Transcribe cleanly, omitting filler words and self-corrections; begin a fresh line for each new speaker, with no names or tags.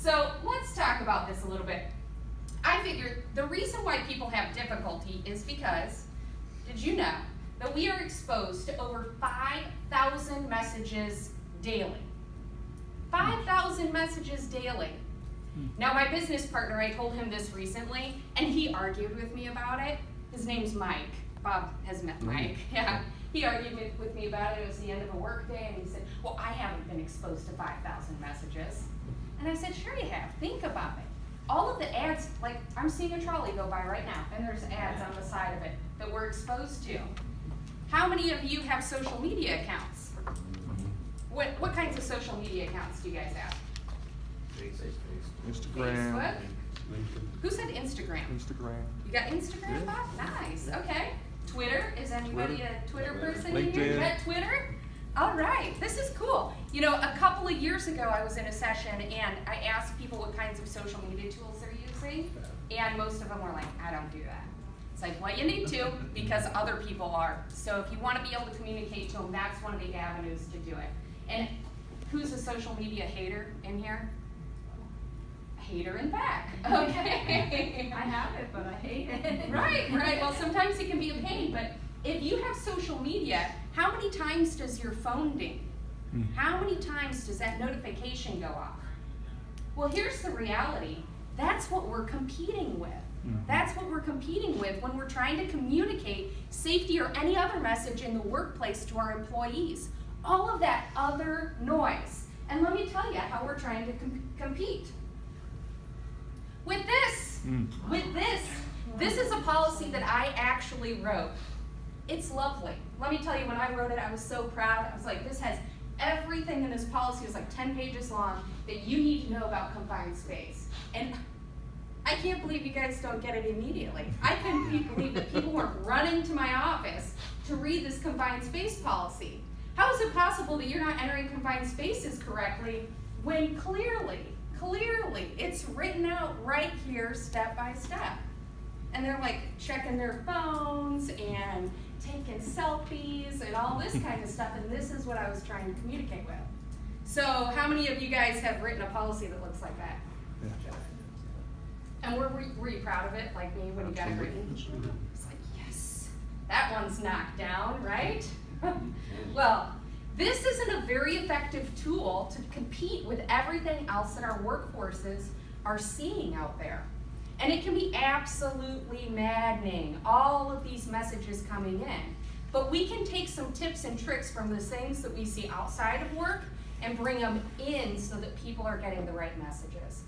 So let's talk about this a little bit. I figured the reason why people have difficulty is because, did you know that we are exposed to over 5,000 messages daily? 5,000 messages daily. Now my business partner, I told him this recently, and he argued with me about it. His name's Mike. Bob has met Mike, yeah. He argued with me about it. It was the end of a work day, and he said, well, I haven't been exposed to 5,000 messages. And I said, sure you have, think about it. All of the ads, like I'm seeing a trolley go by right now, and there's ads on the side of it that we're exposed to. How many of you have social media accounts? What kinds of social media accounts do you guys have?
Instagram.
Facebook? Who said Instagram?
Instagram.
You got Instagram, Bob? Nice, okay. Twitter, is anybody a Twitter person in here?
LinkedIn.
You got Twitter? All right, this is cool. You know, a couple of years ago I was in a session and I asked people what kinds of social media tools they're using, and most of them were like, I don't do that. It's like, well, you need to, because other people are. So if you want to be able to communicate to them, that's one of the avenues to do it. And who's a social media hater in here? Hater in back, okay.
I have it, but I hate it.
Right, well sometimes it can be a pain, but if you have social media, how many times does your phone ding? How many times does that notification go off? Well, here's the reality. That's what we're competing with. That's what we're competing with when we're trying to communicate safety or any other message in the workplace to our employees. All of that other noise. And let me tell you how we're trying to compete. With this is a policy that I actually wrote. It's lovely. Let me tell you, when I wrote it, I was so proud. I was like, this has everything in this policy. It was like 10 pages long that you need to know about confined space. And I can't believe you guys don't get it immediately. I couldn't believe that people weren't running to my office to read this confined space policy. How is it possible that you're not entering confined spaces correctly when clearly, it's written out right here step by step? And they're like checking their phones and taking selfies and all this kind of stuff, and this is what I was trying to communicate with. So how many of you guys have written a policy that looks like that?
Yeah.
And were you proud of it, like me, when you got it written? It's like, yes, that one's knocked down, right? Well, this isn't a very effective tool to compete with everything else that our workforces are seeing out there. And it can be absolutely maddening, all of these messages coming in. But we can take some tips and tricks from the things that we see outside of work and bring them in so that people are getting the right messages.